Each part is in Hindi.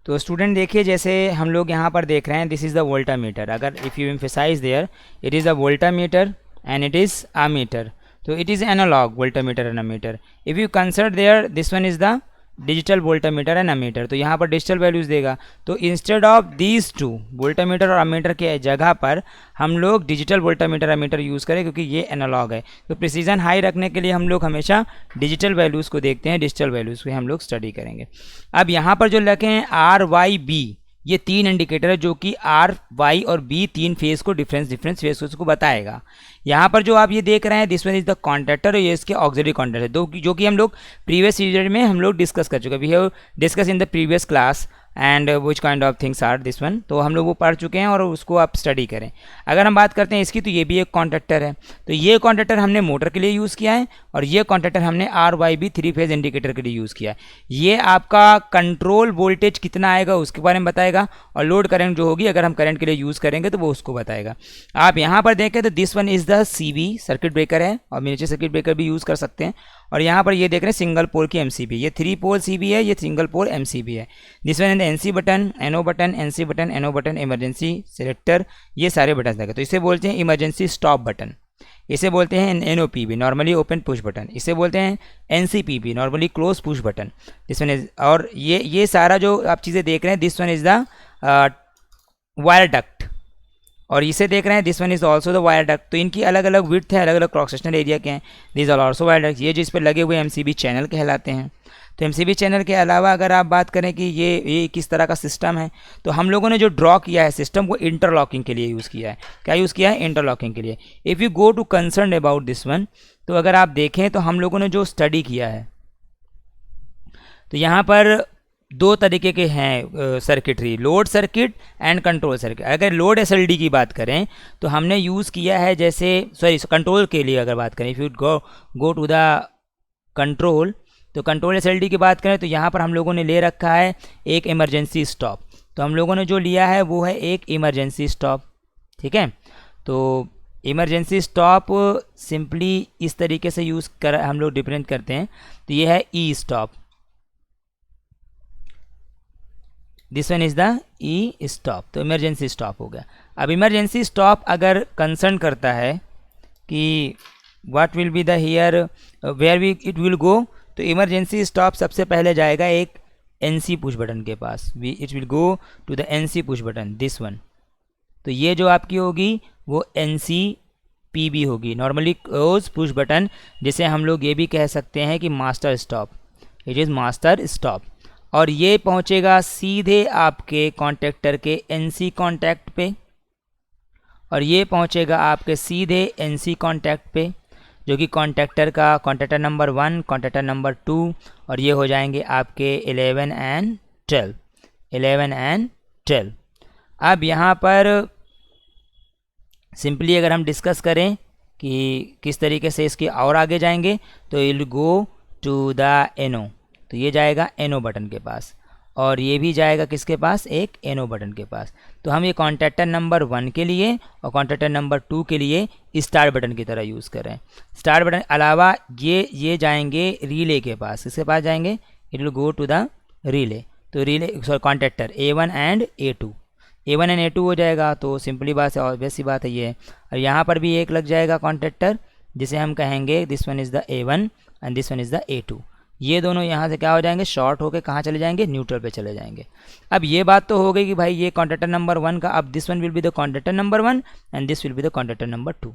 तो स्टूडेंट देखिए, जैसे हम लोग यहाँ पर देख रहे हैं, दिस इज़ द वोल्टामीटर. अगर if you emphasize there, it is a voltmeter and it is ammeter. तो it is analog voltmeter and ammeter. If you consider there, this one is the digital voltmeter and ammeter. तो यहाँ पर डिजिटल वैल्यूज़ देगा. तो instead of these two, voltmeter और अमीटर के जगह पर हम लोग डिजिटल वोल्टामीटर अमीटर यूज़ करें, क्योंकि ये एनालॉग है. तो प्रिसीजन हाई रखने के लिए हम लोग हमेशा डिजिटल वैल्यूज़ को देखते हैं, डिजिटल वैल्यूज़ को हम लोग स्टडी करेंगे. अब यहाँ पर जो लिखे हैं आर वाई बी, ये तीन इंडिकेटर है जो कि आर वाई और बी तीन फेज को डिफरेंस फेज को बताएगा. यहाँ पर जो आप ये देख रहे हैं, this one is the contractor और ये इसके ऑक्सिलरी कॉन्ट्रैक्टर है, जो कि हम लोग प्रीवियस पीरियड में हम लोग डिस्कस कर चुके हैं. We have discuss in the previous class and which kind of things are this one. तो हम लोग वो पढ़ चुके हैं और उसको आप स्टडी करें. अगर हम बात करते हैं इसकी, तो ये भी एक कॉन्ट्रैक्टर है. तो ये कॉन्ट्रैक्टर हमने मोटर के लिए यूज़ किया है और ये कॉन्ट्रैक्टर हमने R Y B three phase indicator के लिए यूज़ किया है. ये आपका कंट्रोल वोल्टेज कितना आएगा उसके बारे में बताएगा, और लोड करंट जो होगी अगर हम करंट के लिए यूज़ करेंगे तो वो उसको बताएगा. आप यहाँ पर देखें तो this one is the CB, circuit breaker है, और मिनिएचर सर्किट ब्रेकर भी यूज़ कर सकते हैं. और यहाँ पर ये देख रहे हैं सिंगल पोल की एमसीबी, ये 3 पोल सीबी है, ये सिंगल पोल एमसीबी है. This one in the NC button, NO button, NC button, NO button, emergency selector, ये सारे बटन देगा. तो इसे बोलते हैं इमरजेंसी स्टॉप बटन. इसे बोलते हैं NOPB, normally open push button. इसे बोलते हैं NCPB, normally close push button. This one is, और ये सारा जो आप चीज़ें देख रहे हैं, this one is the wire duct, और इसे देख रहे हैं this one is also the wire duct. तो इनकी अलग अलग विड्थ है, अलग अलग क्रॉस सेक्शनल एरिया के हैं. This are also wire duct. ये जो इस पर लगे हुए एमसीबी चैनल कहलाते हैं. तो एमसीबी चैनल के अलावा अगर आप बात करें कि ये किस तरह का सिस्टम है, तो हम लोगों ने जो ड्रॉ किया है सिस्टम को इंटरलॉकिंग के लिए यूज़ किया है. क्या यूज़ किया है? इंटरलॉकिंग के लिए. If you go to concern about this one, तो अगर आप देखें तो हम लोगों ने जो स्टडी किया है, तो यहाँ पर दो तरीके के हैं circuitry, load circuit and control circuit. अगर लोड एसएलडी की बात करें तो हमने यूज़ किया है, जैसे कंट्रोल के लिए अगर बात करें, if you go to the control, तो कंट्रोल एसएलडी की बात करें तो यहाँ पर हम लोगों ने ले रखा है एक इमरजेंसी स्टॉप. तो हम लोगों ने जो लिया है वो है एक इमरजेंसी स्टॉप. ठीक है. तो इमरजेंसी स्टॉप सिंपली इस तरीके से यूज़ कर हम लोग डिफरेंट करते हैं. तो ये है E stop, this one is the E stop. तो इमरजेंसी स्टॉप हो गया. अब इमरजेंसी स्टॉप अगर कंसर्न करता है कि what will be the here where we it will go, तो इमरजेंसी स्टॉप सबसे पहले जाएगा एक एनसी पुश बटन के पास. It will go to the NC push button, this one. तो ये जो आपकी होगी वो एनसी पीबी होगी, नॉर्मली क्लोज पुश बटन, जिसे हम लोग ये भी कह सकते हैं कि master stop. It is master stop. और ये पहुंचेगा सीधे आपके कॉन्टैक्टर के एनसी कॉन्टैक्ट पे, और ये पहुंचेगा आपके सीधे एनसी कॉन्टैक्ट पे, जो कि कॉन्टैक्टर का कॉन्टैक्टर नंबर 1, कॉन्टैक्टर नंबर 2, और ये हो जाएंगे आपके 11 एंड 12, 11 एंड 12. अब यहाँ पर सिंपली अगर हम डिस्कस करें कि किस तरीके से इसके और आगे जाएंगे, तो विल गो टू द एनो. तो ये जाएगा एनो बटन के पास, और ये भी जाएगा किसके पास? एक एनो बटन के पास. तो हम ये कॉन्टैक्टर नंबर 1 के लिए और कॉन्टैक्टर नंबर 2 के लिए स्टार्ट बटन की तरह यूज़ कर रहे हैं. स्टार्ट बटन अलावा ये जाएंगे रिले के पास. किसके पास जाएंगे? It will go to the relay. तो relay contactor A1 and A2, A1 and A2 हो जाएगा. तो सिंपली बात है, ऑब्वियस सी बात है ये है. और यहाँ पर भी एक लग जाएगा कॉन्टैक्टर, जिसे हम कहेंगे this one is the A1 and this one is the A2. ये दोनों यहाँ से क्या हो जाएंगे? शॉर्ट होकर कहाँ चले जाएंगे? न्यूट्रल पे चले जाएंगे. अब ये बात तो हो गई कि भाई ये कॉन्टैक्टर नंबर 1 का, अब this one will be the contactor number 1 and this will be the contactor number 2.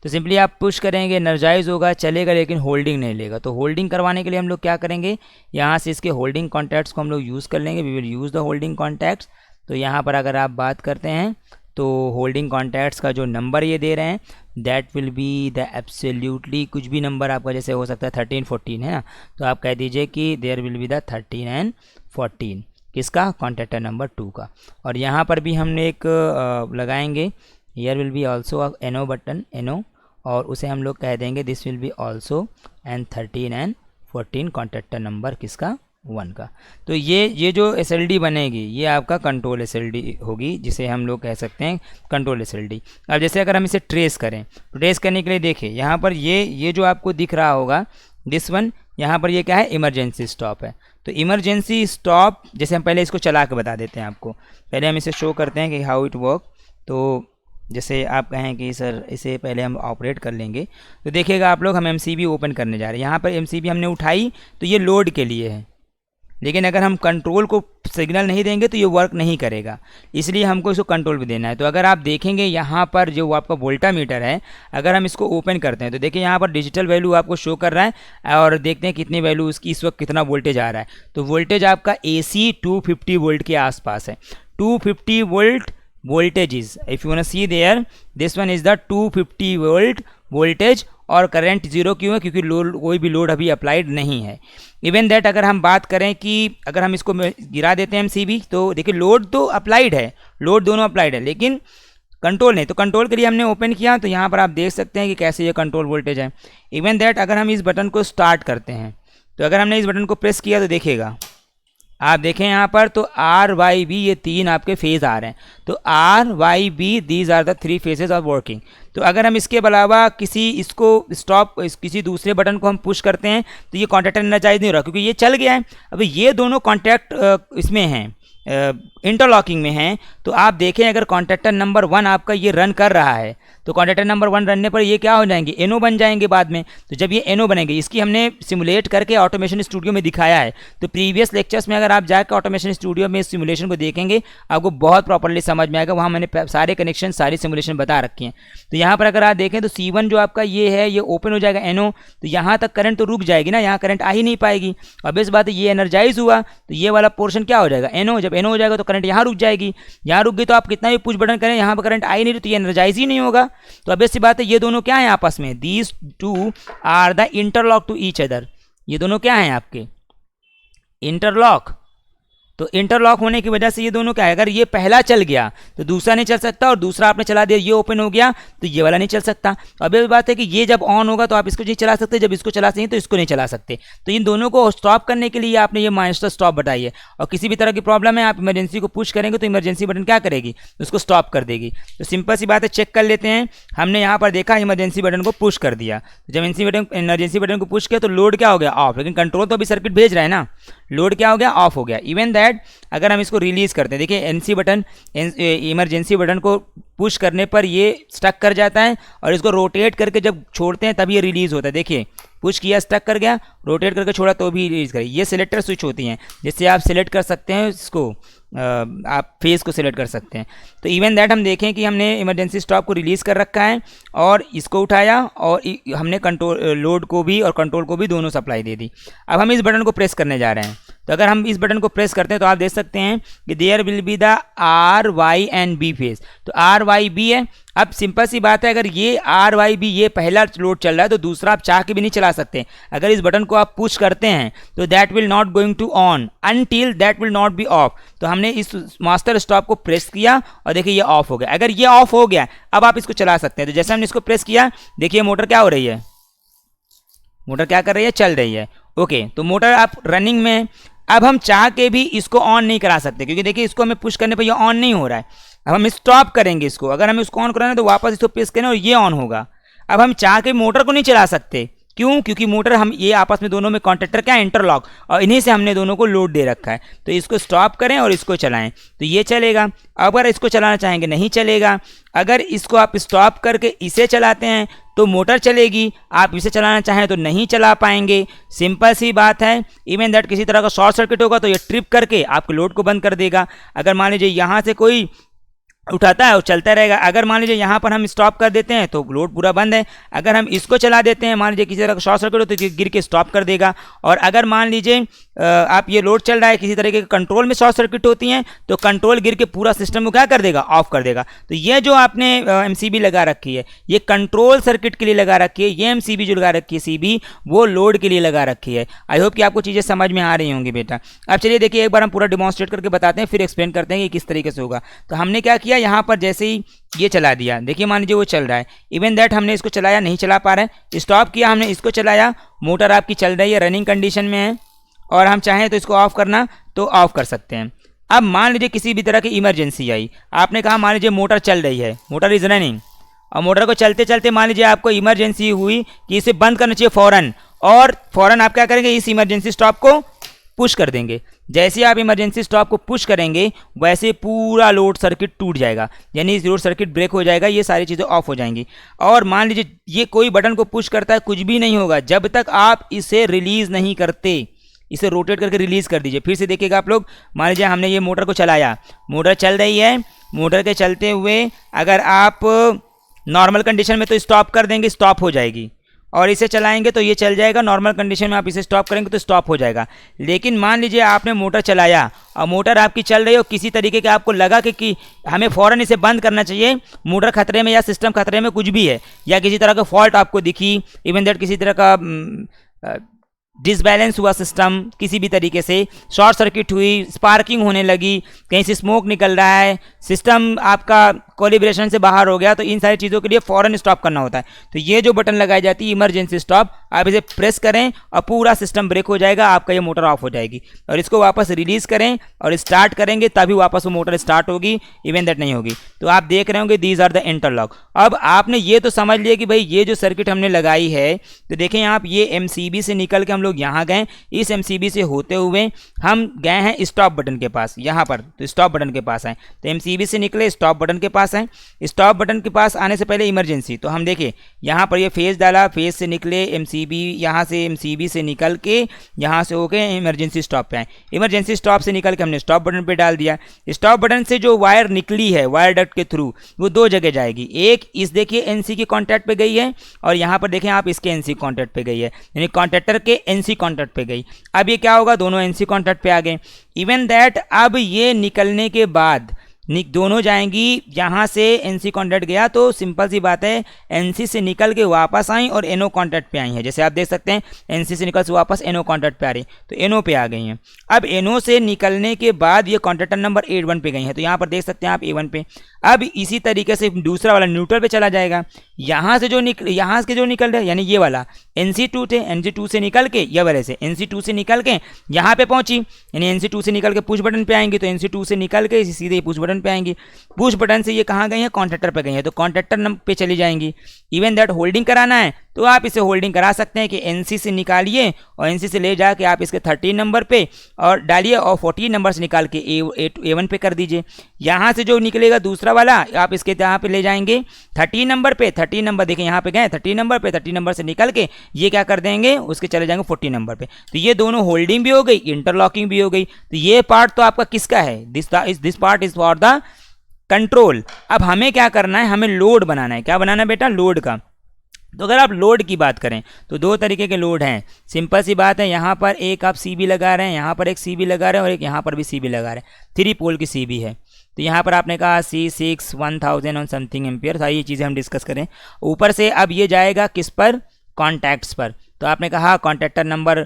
तो सिंपली आप पुश करेंगे, एनर्जाइज होगा, चलेगा, लेकिन होल्डिंग नहीं लेगा. तो होल्डिंग करवाने के लिए हम लोग क्या करेंगे? यहाँ से इसके होल्डिंग कॉन्टैक्ट्स को हम लोग यूज़ कर लेंगे. We will use the holding contacts. तो यहाँ पर अगर आप बात करते हैं तो होल्डिंग कॉन्टैक्ट्स का जो नंबर ये दे रहे हैं, that will be the absolutely कुछ भी नंबर आपका, जैसे हो सकता है 13, 14 है ना, तो आप कह दीजिए कि there will be the 13 and 14. किसका? कॉन्टैक्टर नंबर 2 का. और यहाँ पर भी हमने एक लगाएंगे, here will be also NO button, NO, और उसे हम लोग कह देंगे this will be also and 13 and 14 contactor number किसका? 1 का. तो ये जो एसएलडी बनेगी ये आपका कंट्रोल एसएलडी होगी, जिसे हम लोग कह सकते हैं कंट्रोल एसएलडी. अब जैसे अगर हम इसे ट्रेस करें, तो ट्रेस करने के लिए देखिए यहाँ पर ये जो आपको दिख रहा होगा, दिस वन यहाँ पर ये क्या है, इमरजेंसी स्टॉप है। तो इमरजेंसी स्टॉप जैसे हम पहले इसको चला के बता देते हैं आपको, पहले हम इसे शो करते हैं कि हाउ इट वर्क। तो जैसे आप कहें कि सर इसे पहले हम ऑपरेट कर लेंगे, तो देखिएगा आप लोग, हम एमसीबी ओपन करने जा रहे हैं। यहाँ पर एमसीबी हमने उठाई तो ये लोड के लिए है, लेकिन अगर हम कंट्रोल को सिग्नल नहीं देंगे तो ये वर्क नहीं करेगा, इसलिए हमको इसको कंट्रोल भी देना है। तो अगर आप देखेंगे यहाँ पर जो आपका वोल्टा मीटर है, अगर हम इसको ओपन करते हैं तो देखिए यहाँ पर डिजिटल वैल्यू आपको शो कर रहा है और देखते हैं कितनी वैल्यू उसकी इस वक्त कितना वोल्टेज आ रहा है। तो वोल्टेज आपका AC 250 वोल्ट के आसपास है। 250 volt voltage is, if you want to see there, this one is the 250 volt voltage और करंट जीरो क्यों है, क्योंकि लोड, कोई भी लोड अभी अप्लाइड नहीं है। इवन दैट अगर हम बात करें कि अगर हम इसको गिरा देते हैं एमसीबी, तो देखिए लोड तो अप्लाइड है, लोड दोनों अप्लाइड है, लेकिन कंट्रोल नहीं। तो कंट्रोल के लिए हमने ओपन किया, तो यहाँ पर आप देख सकते हैं कि कैसे ये कंट्रोल वोल्टेज है। इवन दैट अगर हम इस बटन को स्टार्ट करते हैं, तो अगर हमने इस बटन को प्रेस किया तो देखिएगा, आप देखें यहाँ पर तो RYB ये 3 आपके फेज आ रहे हैं। तो RYB these are the 3 phases of working. तो अगर हम इसके अलावा किसी इसको स्टॉप किसी दूसरे बटन को हम पुश करते हैं तो ये कॉन्टैक्टर एनर्जाइज नहीं हो रहा, क्योंकि ये चल गया है। अब ये दोनों कॉन्टैक्ट इसमें हैं, इंटरलॉकिंग में हैं। तो आप देखें अगर कॉन्टैक्टर नंबर 1 आपका ये रन कर रहा है, तो कॉन्टैक्टर नंबर 1 रनने पर ये क्या हो जाएंगे, NO बन जाएंगे बाद में। तो जब ये NO बनेंगे, इसकी हमने सिमुलेट करके ऑटोमेशन स्टूडियो में दिखाया है। तो प्रीवियस लेक्चर्स में अगर आप जाकर ऑटोमेशन स्टूडियो में इस सिमुलेशन को देखेंगे, आपको बहुत प्रॉपर्ली समझ में आएगा। वहाँ मैंने सारे कनेक्शन, सारी सिमुलेशन बता रखी हैं। तो यहाँ पर अगर आप देखें तो C1 जो आपका ये है, ये ओपन हो जाएगा NO, तो यहाँ तक करंट तो रुक जाएगी ना, यहाँ करंट आ ही नहीं पाएगी। अब इस बात ये एनर्जाइज हुआ तो ये वाला पोर्शन क्या हो जाएगा, NO। जब NO हो जाएगा तो करंट यहाँ रुक जाएगी, यहाँ रुक गई तो आप कितना भी पुश बटन करें, यहाँ पर करंट आ ही नहीं रही, तो ये एनर्जाइज ही नहीं होगा। तो अब ऐसी बात है, ये दोनों क्या है आपस में, these two are the interlock to each other. ये दोनों क्या हैं आपके, इंटरलॉक। तो इंटरलॉक होने की वजह से ये दोनों क्या है, अगर ये पहला चल गया तो दूसरा नहीं चल सकता, और दूसरा आपने चला दिया, ये ओपन हो गया तो ये वाला नहीं चल सकता। तो अब ये बात है कि ये जब ऑन होगा तो आप इसको नहीं चला सकते, जब इसको चला सकते तो इसको नहीं चला सकते। तो इन दोनों को स्टॉप करने के लिए आपने ये मास्टर स्टॉप बताई है। और किसी भी तरह की प्रॉब्लम है, आप इमरजेंसी को पुश करेंगे तो इमरजेंसी बटन क्या करेगी, उसको स्टॉप कर देगी। तो सिंपल सी बात है, चेक कर लेते हैं। हमने यहाँ पर देखा इमरजेंसी बटन को पुश कर दिया, जब इमरजेंसी बटन को पुश किया तो लोड क्या हो गया, ऑफ। लेकिन कंट्रोल तो अभी सर्किट भेज रहा है ना, लोड क्या हो गया, ऑफ हो गया। इवन दैट अगर हम इसको रिलीज़ करते हैं, देखिए NC बटन, इमरजेंसी बटन को पुश करने पर ये स्टक कर जाता है, और इसको रोटेट करके जब छोड़ते हैं तब ये रिलीज़ होता है। देखिए पुश किया, स्टक कर गया, रोटेट करके छोड़ा तो भी रिलीज़ करें। ये सिलेक्टर स्विच होती हैं, जिससे आप सिलेक्ट कर सकते हैं इसको, आप फेस को सिलेक्ट कर सकते हैं। तो इवन दैट हम देखें कि हमने इमरजेंसी स्टॉप को रिलीज़ कर रखा है, और इसको उठाया, और हमने कंट्रोल, लोड को भी और कंट्रोल को भी दोनों सप्लाई दे दी। अब हम इस बटन को प्रेस करने जा रहे हैं। तो अगर हम इस बटन को प्रेस करते हैं तो आप देख सकते हैं कि there will be the RY and B phase. तो RYB है। अब सिंपल सी बात है, अगर ये RYB ये पहला लोड चल रहा है तो दूसरा आप चाह के भी नहीं चला सकते। अगर इस बटन को आप पुश करते हैं तो that will not going to on until that will not be off. तो हमने इस मास्टर स्टॉप को प्रेस किया और देखिए ये ऑफ हो गया। अगर ये ऑफ हो गया, अब आप इसको चला सकते हैं। तो जैसे हमने इसको प्रेस किया, देखिए मोटर क्या हो रही है, मोटर क्या कर रही है, चल रही है। ओके, तो मोटर आप रनिंग में। अब हम चाह के भी इसको ऑन नहीं करा सकते, क्योंकि देखिए इसको हमें पुश करने पर ये ऑन नहीं हो रहा है। अब हम स्टॉप करेंगे इसको, अगर हम इसको ऑन कराना तो वापस इसको प्रेस करें और ये ऑन होगा। अब हम चाह के मोटर को नहीं चला सकते, क्यों, क्योंकि मोटर हम ये आपस में दोनों में कॉन्टैक्टर क्या है, इंटरलॉक, और इन्हीं से हमने दोनों को लोड दे रखा है। तो इसको स्टॉप करें और इसको चलाएं तो ये चलेगा। अगर इसको चलाना चाहेंगे नहीं चलेगा। अगर इसको आप स्टॉप करके इसे चलाते हैं तो मोटर चलेगी, आप इसे चलाना चाहें तो नहीं चला पाएंगे। सिंपल सी बात है। इवन दैट किसी तरह का शॉर्ट सर्किट होगा तो ये ट्रिप करके आपके लोड को बंद कर देगा। अगर मान लीजिए यहाँ से कोई उठाता है और चलता रहेगा। अगर मान लीजिए यहाँ पर हम स्टॉप कर देते हैं तो लोड पूरा बंद है। अगर हम इसको चला देते हैं, मान लीजिए किसी तरह का शॉर्ट सर्किट हो तो गिर के स्टॉप कर देगा। और अगर मान लीजिए आप ये लोड चल रहा है, किसी तरीके के कंट्रोल में शॉर्ट सर्किट होती हैं तो कंट्रोल गिर के पूरा सिस्टम को क्या कर देगा, ऑफ कर देगा। तो ये जो आपने MCB लगा रखी है ये कंट्रोल सर्किट के लिए लगा रखी है। ये MCB जो लगा रखी है CB वो लोड के लिए लगा रखी है। आई होप कि आपको चीज़ें समझ में आ रही होंगी बेटा। अब चलिए देखिए एक बार हम पूरा डिमॉन्स्ट्रेट करके बताते हैं, फिर एक्सप्लेन करते हैं कि किस तरीके से होगा। तो हमने क्या किया, यहाँ पर जैसे ही ये चला दिया, देखिए मान लीजिए वो चल रहा है। इवन दैट हमने इसको चलाया, नहीं चला पा रहा है, स्टॉप किया, हमने इसको चलाया, मोटर आपकी चल रही है, रनिंग कंडीशन में है, और हम चाहें तो इसको ऑफ करना तो ऑफ कर सकते हैं। अब मान लीजिए किसी भी तरह की इमरजेंसी आई, आपने कहा मान लीजिए मोटर चल रही है, मोटर इज रनिंग, और मोटर को चलते चलते मान लीजिए आपको इमरजेंसी हुई कि इसे बंद करना चाहिए फ़ौरन, और फौरन आप क्या करेंगे, इस इमरजेंसी स्टॉप को पुश कर देंगे। जैसे आप इमरजेंसी स्टॉप को पुश करेंगे वैसे पूरा लोड सर्किट टूट जाएगा, यानी लोड सर्किट ब्रेक हो जाएगा, ये सारी चीज़ें ऑफ हो जाएंगी। और मान लीजिए ये कोई बटन को पुश करता है, कुछ भी नहीं होगा जब तक आप इसे रिलीज नहीं करते। इसे रोटेट करके रिलीज कर दीजिए। फिर से देखिएगा आप लोग, मान लीजिए हमने ये मोटर को चलाया, मोटर चल रही है, मोटर के चलते हुए अगर आप नॉर्मल कंडीशन में तो स्टॉप कर देंगे, स्टॉप हो जाएगी, और इसे चलाएंगे तो ये चल जाएगा। नॉर्मल कंडीशन में आप इसे स्टॉप करेंगे तो स्टॉप हो जाएगा। लेकिन मान लीजिए आपने मोटर चलाया और मोटर आपकी चल रही हो, किसी तरीके के आपको लगा कि हमें फ़ौरन इसे बंद करना चाहिए, मोटर खतरे में या सिस्टम खतरे में कुछ भी है, या किसी तरह का फॉल्ट आपको दिखी, इवन दैट किसी तरह का डिसबैलेंस हुआ सिस्टम, किसी भी तरीके से शॉर्ट सर्किट हुई, स्पार्किंग होने लगी, कहीं से स्मोक निकल रहा है, सिस्टम आपका कोलिब्रेशन से बाहर हो गया, तो इन सारी चीज़ों के लिए फ़ौरन स्टॉप करना होता है। तो ये जो बटन लगाई जाती है इमरजेंसी स्टॉप, आप इसे प्रेस करें और पूरा सिस्टम ब्रेक हो जाएगा, आपका ये मोटर ऑफ हो जाएगी। और इसको वापस रिलीज़ करें और स्टार्ट करेंगे तभी वापस वो मोटर स्टार्ट होगी, इवन दैट नहीं होगी। तो आप देख रहे होंगे दीज आर द इंटरलॉक। अब आपने ये तो समझ लिया कि भाई ये जो सर्किट हमने लगाई है, तो देखें आप ये एमसीबी से निकल के हम लोग यहाँ गए, इस एमसीबी से होते हुए हम गए हैं स्टॉप बटन के पास, यहाँ पर तो स्टॉप बटन के पास आए, तो एमसीबी से निकले स्टॉप बटन के पास आए। स्टॉप बटन के पास आने से पहले इमरजेंसी, तो हम देखें यहाँ पर ये फेज डाला, फेज से निकले एमसीबी, यहाँ से एमसीबी से निकल के यहाँ से होके इमरजेंसी स्टॉप पे आए। इमरजेंसी स्टॉप से निकल के हमने स्टॉप बटन पे डाल दिया। स्टॉप बटन से जो वायर निकली है वायर डक्ट के थ्रू, वो दो जगह जाएगी, एक इस देखिए एनसी के कॉन्टैक्ट पे गई है, और यहाँ पर देखें आप इसके एनसी कॉन्टैक्ट पे गई है, यानी कॉन्टैक्टर के एनसी कॉन्टैक्ट पे गई। अब ये क्या होगा, दोनों एनसी कॉन्टैक्ट पे आ गए। इवन दैट अब ये निकलने के बाद दोनों जाएंगी, यहाँ से एनसी कॉन्टैक्ट गया तो सिंपल सी बात है एनसी से निकल के वापस आई और एनओ कॉन्टैक्ट पे आई हैं। जैसे आप देख सकते हैं एनसी से निकल से वापस एनओ कॉन्टैक्ट पे आ रही, तो एनओ पे आ गई हैं। अब एनओ से निकलने के बाद ये कॉन्टैक्टर नंबर A1 पे गई हैं, तो यहाँ पर देख सकते हैं आप A1 पे। अब इसी तरीके से दूसरा वाला न्यूट्रल पे चला जाएगा, यहाँ से जो निकल रहा है यानी ये वाला NC2 थे, NC2 से निकल के ये वाले से NC2 से निकल के यहाँ पे पहुंची, यानी NC2 से निकल के पुश बटन पे आएंगी, तो NC2 से निकल के सीधे पुश बटन पे आएंगी। पुश बटन से ये कहाँ गई है, कॉन्ट्रैक्टर पे गई है, तो कॉन्ट्रैक्टर नंबर पे चली जाएंगी। इवन दैट होल्डिंग कराना है तो आप इसे होल्डिंग करा सकते हैं कि NC से निकालिए और NC से ले जाके आप इसके 13 नंबर पे और डालिए और 14 नंबर से निकाल के A1 पे कर दीजिए। यहाँ से जो निकलेगा दूसरा वाला आप इसके यहाँ पे ले जाएंगे 13 नंबर पे, 13 नंबर देखें यहाँ पे गए 13 नंबर पे, 13 नंबर से निकल के ये क्या कर देंगे, उसके चले जाएंगे 14 नंबर पे। तो ये दोनों होल्डिंग भी हो गई, इंटरलॉकिंग भी हो गई। तो ये पार्ट तो आपका किसका है, this part is for the control. अब हमें क्या करना है, हमें लोड बनाना है। क्या बनाना है बेटा, लोड का। तो अगर आप लोड की बात करें तो दो तरीके के लोड हैं, सिंपल सी बात है। यहाँ पर एक आप CB लगा रहे हैं, यहाँ पर एक CB लगा रहे हैं और एक यहाँ पर भी CB लगा रहे हैं, 3 पोल की CB है। तो यहाँ पर आपने कहा C6 1000 और समथिंग एम्पियर, सारी ये चीज़ें हम डिस्कस करें। ऊपर से अब ये जाएगा किस पर, कॉन्टैक्ट्स पर। तो आपने कहा कॉन्टैक्टर नंबर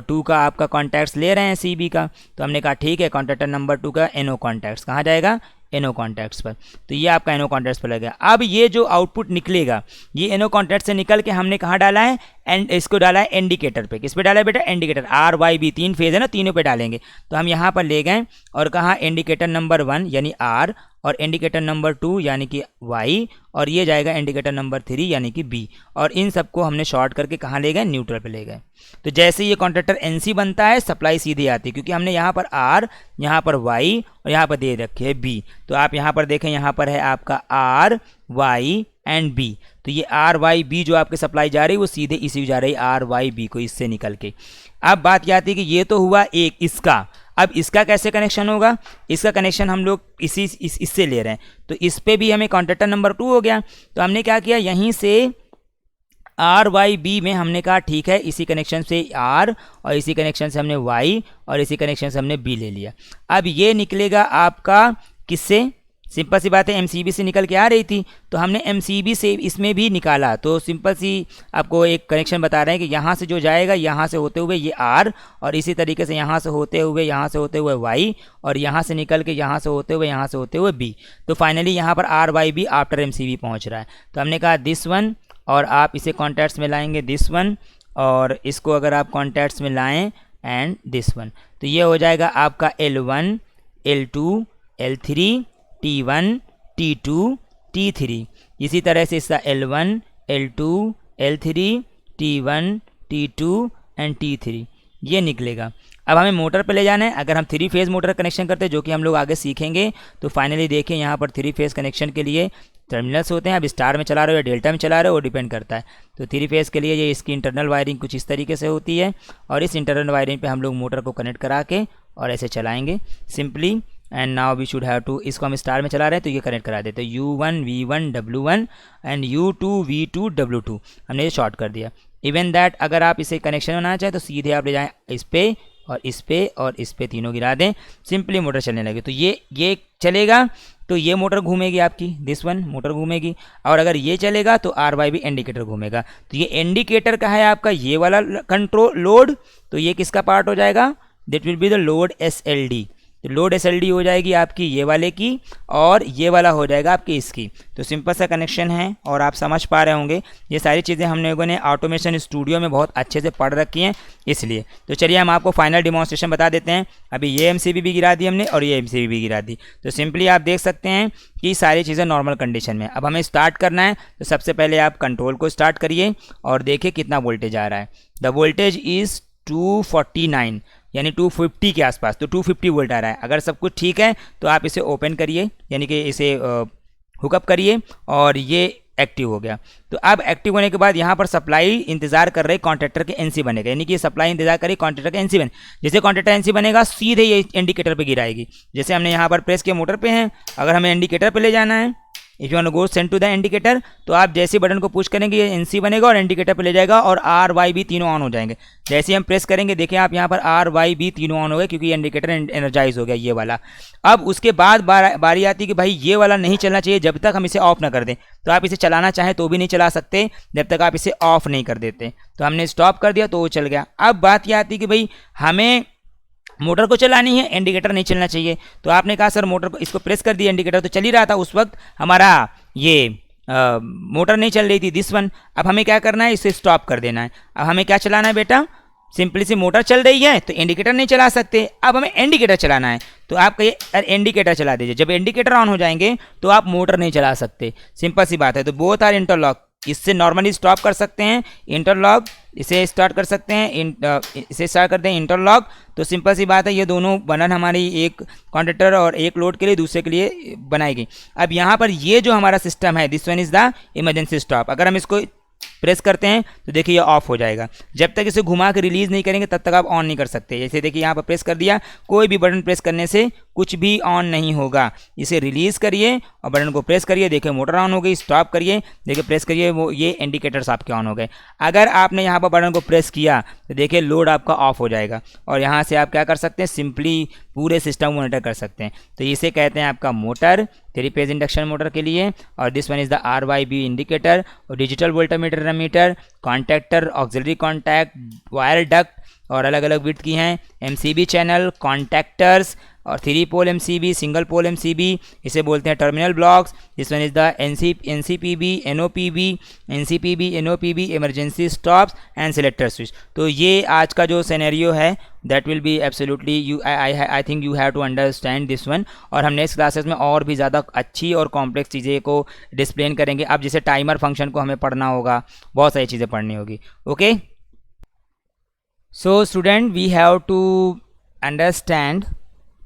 2 का आपका कॉन्टैक्ट्स ले रहे हैं CB का, तो हमने कहा ठीक है कॉन्टैक्टर नंबर 2 का NO कॉन्टैक्ट्स कहाँ जाएगा, NO कॉन्टैक्ट्स पर। तो ये आपका NO कॉन्टैक्ट्स पर लगेगा। अब ये जो आउटपुट निकलेगा ये NO कॉन्टैक्ट से निकल के हमने कहाँ डाला है, एंड इसको डाला है इंडिकेटर पे। किस पे डाला है बेटा, इंडिकेटर RYB 3 फेज है ना, तीनों पे डालेंगे। तो हम यहाँ पर ले गए और कहा इंडिकेटर नंबर 1 यानी R और इंडिकेटर नंबर 2 यानी कि Y, और ये जाएगा इंडिकेटर नंबर 3 यानी कि B, और इन सबको हमने शॉर्ट करके कहाँ ले गए, न्यूट्रल पे ले गए। तो जैसे ये कॉन्ट्रैक्टर NC बनता है सप्लाई सीधी आती है, क्योंकि हमने यहाँ पर R, यहाँ पर Y और यहाँ पर दे रखे है B। तो आप यहाँ पर देखें, यहाँ पर है आपका R Y एंड B, तो ये RYB जो आपके सप्लाई जा रही है वो सीधे इसी जा रही है RYB को, इससे निकल के। अब बात क्या आती है कि ये तो हुआ एक इसका, अब इसका कैसे कनेक्शन होगा, इसका कनेक्शन हम लोग इससे ले रहे हैं, तो इस पे भी हमें कॉन्ट्रैक्टर नंबर 2 हो गया। तो हमने क्या किया, यहीं से RYB में हमने कहा ठीक है इसी कनेक्शन से R और इसी कनेक्शन से हमने Y और इसी कनेक्शन से हमने B ले लिया। अब ये निकलेगा आपका किससे, सिंपल सी बात है MCB से निकल के आ रही थी, तो हमने MCB से इसमें भी निकाला। तो सिंपल सी आपको एक कनेक्शन बता रहे हैं कि यहाँ से जो जाएगा यहाँ से होते हुए ये R, और इसी तरीके से यहाँ से होते हुए Y, और यहाँ से निकल के यहाँ से होते हुए B। तो फाइनली यहाँ पर RYB आफ्टर MCB पहुँच रहा है। तो हमने कहा दिस वन, और आप इसे कॉन्टैक्ट्स में लाएंगे दिस वन, और इसको अगर आप कॉन्टैक्ट्स में लाएँ एंड दिस वन, तो ये हो जाएगा आपका L1 L2 L3 T1 T2 T3। इसी तरह से इसका L1 L2 L3 T1 T2 and T3 ये निकलेगा। अब हमें मोटर पे ले जाना है। अगर हम 3 फेज़ मोटर कनेक्शन करते हैं, जो कि हम लोग आगे सीखेंगे, तो फाइनली देखिए यहाँ पर 3 फेज़ कनेक्शन के लिए टर्मिनल्स होते हैं। अब स्टार में चला रहे हो या डेल्टा में चला रहे हो वो डिपेंड करता है। तो 3 फेज़ के लिए ये इसकी इंटरनल वायरिंग कुछ इस तरीके से होती है, और इस इंटरनल वायरिंग पे हम लोग मोटर को कनेक्ट करा के और ऐसे चलाएंगे simply. And now we should have to, इसको हम स्टार में चला रहे हैं तो ये कनेक्ट करा देते हैं U1 V1 W1 and U2 V2 W2, हमने ये शॉर्ट कर दिया। इवन दैट अगर आप इसे कनेक्शन बनाना चाहें तो सीधे आप ले जाएँ इस पे और इस पे और इस पे, तीनों गिरा दें, सिंपली मोटर चलने लगे। तो ये चलेगा तो ये मोटर घूमेगी आपकी, दिस वन मोटर घूमेगी, और अगर ये चलेगा तो RY भी इंडिकेटर घूमेगा। तो ये इंडिकेटर का है आपका ये वाला कंट्रोल लोड, तो ये किसका पार्ट हो जाएगा, that will be the load SLD। तो लोड SLD हो जाएगी आपकी ये वाले की, और ये वाला हो जाएगा आपकी इसकी। तो सिंपल सा कनेक्शन है और आप समझ पा रहे होंगे। ये सारी चीज़ें हम लोगों ने ऑटोमेशन स्टूडियो में बहुत अच्छे से पढ़ रखी हैं इसलिए। तो चलिए हम आपको फाइनल डिमॉन्स्ट्रेशन बता देते हैं। अभी ये MCB भी गिरा दी हमने और ये MCB भी गिरा दी। तो सिंपली आप देख सकते हैं कि सारी चीज़ें नॉर्मल कंडीशन में। अब हमें स्टार्ट करना है, तो सबसे पहले आप कंट्रोल को स्टार्ट करिए और देखिए कितना वोल्टेज आ रहा है। द वोल्टेज इज़ 249 यानी 250 के आसपास, तो 250 वोल्ट आ रहा है। अगर सब कुछ ठीक है तो आप इसे ओपन करिए, यानी कि इसे हुकअप करिए, और ये एक्टिव हो गया। तो अब एक्टिव होने के बाद यहाँ पर सप्लाई इंतजार कर रहे कॉन्ट्रैक्टर के NC बनेगा, यानी कि सप्लाई इंतजार करिए कॉन्ट्रैक्टर के NC बने। जैसे कॉन्ट्रैक्टर NC बनेगा सीधे ये इंडिकेटर पे गिराएगी। जैसे हमने यहाँ पर प्रेस किया मोटर पे हैं, अगर हमें इंडिकेटर पे ले जाना है, if you want to go send to the indicator, तो आप जैसे बटन को पुश करेंगे ये NC बनेगा और इंडिकेटर पे ले जाएगा और RY भी तीनों ऑन हो जाएंगे। जैसे हम प्रेस करेंगे देखिए आप यहाँ पर RY भी तीनों ऑन हो गए, क्योंकि इंडिकेटर एनर्जाइज हो गया ये वाला। अब उसके बाद बारी आती है कि भाई ये वाला नहीं चलना चाहिए जब तक हम इसे ऑफ ना कर दें। तो आप इसे चलाना चाहें तो भी नहीं चला सकते जब तक आप इसे ऑफ नहीं कर देते। तो हमने स्टॉप कर दिया तो वो चल गया। अब बात यह आती है कि भाई हमें मोटर को चलानी है, इंडिकेटर नहीं चलना चाहिए। तो आपने कहा सर मोटर को, इसको प्रेस कर दिया, इंडिकेटर तो चल ही रहा था उस वक्त, हमारा ये मोटर नहीं चल रही थी दिस वन। अब हमें क्या करना है, इसे स्टॉप कर देना है। अब हमें क्या चलाना है बेटा, सिंपली सी मोटर चल रही है तो इंडिकेटर नहीं चला सकते, अब हमें इंडिकेटर चलाना है। तो आप कहिए इंडिकेटर चला दीजिए। जब इंडिकेटर ऑन हो जाएंगे तो आप मोटर नहीं चला सकते, सिंपल सी बात है। तो बोथ आर इंटरलॉक, इससे नॉर्मली स्टॉप कर सकते हैं इंटरलॉक, इसे स्टार्ट कर सकते हैं इसे स्टार्ट करते हैं इंटरलॉक। तो सिंपल सी बात है, ये दोनों बनन हमारी एक कॉन्ट्रैक्टर और एक लोड के लिए, दूसरे के लिए बनाई गई। अब यहाँ पर ये जो हमारा सिस्टम है, this one is the emergency stop. अगर हम इसको प्रेस करते हैं तो देखिए ये ऑफ हो जाएगा। जब तक इसे घुमा के रिलीज़ नहीं करेंगे तब तक आप ऑन नहीं कर सकते। जैसे देखिए यहाँ पर प्रेस कर दिया, कोई भी बटन प्रेस करने से कुछ भी ऑन नहीं होगा। इसे रिलीज़ करिए और बटन को प्रेस करिए, देखिए मोटर ऑन हो गई। स्टॉप करिए, देखिए प्रेस करिए, वो ये इंडिकेटर्स आपके ऑन हो गए। अगर आपने यहाँ पर बटन को प्रेस किया तो देखिए लोड आपका ऑफ हो जाएगा, और यहाँ से आप क्या कर सकते हैं, सिंपली पूरे सिस्टम को मॉनिटर कर सकते हैं। तो इसे कहते हैं आपका मोटर, 3 फेज इंडक्शन मोटर के लिए। और this one is the RYB indicator, और digital voltmeter meter, contactor, auxiliary contact, wire duct, और अलग अलग विड्थ की हैं, MCB चैनल, कॉन्टैक्टर्स, और 3 pole MCB, single pole MCB, इसे बोलते हैं terminal blocks. This one is the NCPB, NOPB, NCPB, NOPB, emergency stops and selector switch. तो ये आज का जो सिनेरियो है that will be absolutely you I think you have to understand this one. और हम नेक्स्ट क्लासेस में और भी ज़्यादा अच्छी और कॉम्प्लेक्स चीज़ें को डिस्प्लेन करेंगे। अब जैसे टाइमर फंक्शन को हमें पढ़ना होगा, बहुत सारी चीज़ें पढ़नी होगी। Okay, so student we have to understand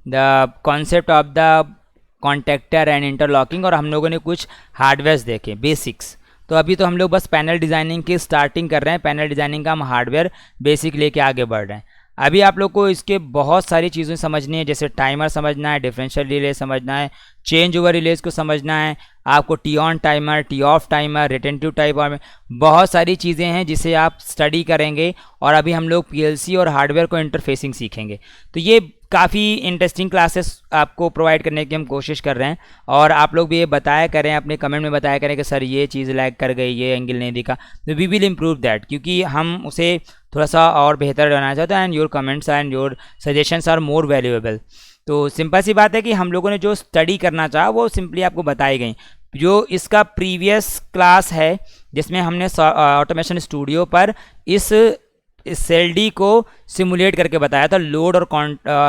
the concept of the contactor and interlocking. और हम लोगों ने कुछ हार्डवेयर्स देखे, बेसिक्स। तो अभी तो हम लोग बस पैनल डिज़ाइनिंग की स्टार्टिंग कर रहे हैं, पैनल डिज़ाइनिंग का हम हार्डवेयर बेसिक लेके आगे बढ़ रहे हैं। अभी आप लोग को इसके बहुत सारी चीज़ें समझनी है, जैसे टाइमर समझना है, डिफरेंशियल रिले समझना है, चेंज ओवर रिलेज को समझना है, आपको T on timer, T off timer, retentive timer, बहुत सारी चीज़ें हैं जिसे आप स्टडी करेंगे। और अभी हम लोग PLC और हार्डवेयर को इंटरफेसिंग सीखेंगे। तो ये काफ़ी इंटरेस्टिंग क्लासेस आपको प्रोवाइड करने की हम कोशिश कर रहे हैं। और आप लोग भी ये बताया करें, अपने कमेंट में बताया करें कि सर ये चीज़ लैग कर गई, ये एंगल नहीं दिखा। तो वी विल इम्प्रूव दैट, क्योंकि हम उसे थोड़ा सा और बेहतर बनाना चाहते हैं। And your comments and your suggestions are more valuable. तो सिंपल सी बात है कि हम लोगों ने जो स्टडी करना चाहा वो सिंपली आपको बताई गई। जो इसका प्रीवियस क्लास है जिसमें हमने ऑटोमेशन स्टूडियो पर इस SLD को सिमुलेट करके बताया था, लोड और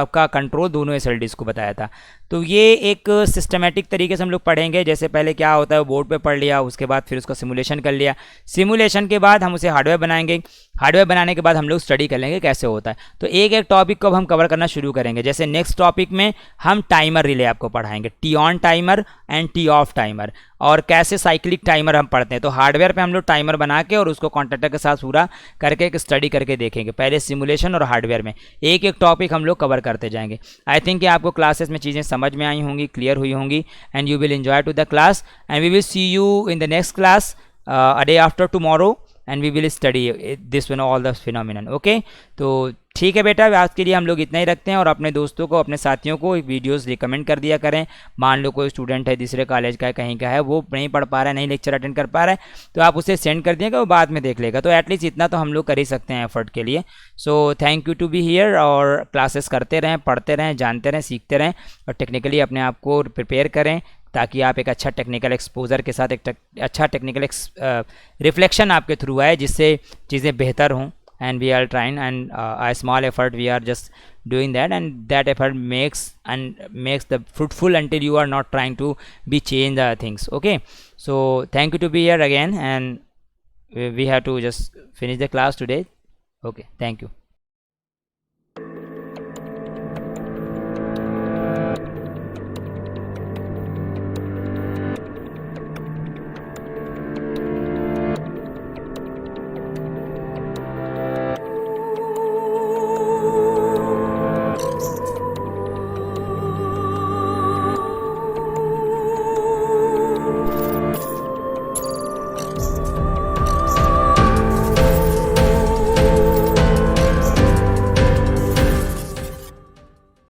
का कंट्रोल दोनों SLDs को बताया था। तो ये एक सिस्टमेटिक तरीके से हम लोग पढ़ेंगे। जैसे पहले क्या होता है बोर्ड पे पढ़ लिया, उसके बाद फिर उसका सिमुलेशन कर लिया, सिमुलेशन के बाद हम उसे हार्डवेयर बनाएंगे, हार्डवेयर बनाने के बाद हम लोग स्टडी कर लेंगे कैसे होता है। तो एक एक टॉपिक को अब हम कवर करना शुरू करेंगे। जैसे नेक्स्ट टॉपिक में हम टाइमर रिले आपको पढ़ाएंगे, T on timer and T off timer, और कैसे साइक्लिक टाइमर हम पढ़ते हैं। तो हार्डवेयर पे हम लोग टाइमर बना के और उसको कॉन्ट्रैक्टर के साथ पूरा करके एक स्टडी करके देखेंगे। पहले सिमुलेशन और हार्डवेयर में एक एक टॉपिक हम लोग कवर करते जाएंगे। आई थिंक कि आपको क्लासेस में चीज़ें समझ में आई होंगी, क्लियर हुई होंगी, and you will enjoy to the class, and we will see you in the next class a day after tomorrow, and we will study this one all the phenomenon. Okay, तो ठीक है बेटा, आज के लिए हम लोग इतना ही रखते हैं। और अपने दोस्तों को, अपने साथियों को वीडियोस रिकमेंड कर दिया करें। मान लो कोई स्टूडेंट है, दूसरे कॉलेज का है, कहीं का है, वो नहीं पढ़ पा रहा है, नहीं लेक्चर अटेंड कर पा रहा है, तो आप उसे सेंड कर दिएगा, वो बाद में देख लेगा। तो एटलीस्ट इतना तो हम लोग कर ही सकते हैं एफर्ट के लिए। So thank you to be here, और क्लासेस करते रहें, पढ़ते रहें, जानते रहें, सीखते रहें, और टेक्निकली अपने आप को प्रिपेयर करें, ताकि आप एक अच्छा टेक्निकल एक्सपोजर के साथ एक अच्छा टेक्निकल रिफ्लेक्शन आपके थ्रू आए, जिससे चीज़ें बेहतर हों। And we are trying, and a small effort we are just doing that, and that effort makes the fruitful until you are not trying to be change the things. Okay, so thank you to be here again, and we have to just finish the class today. Okay, thank you.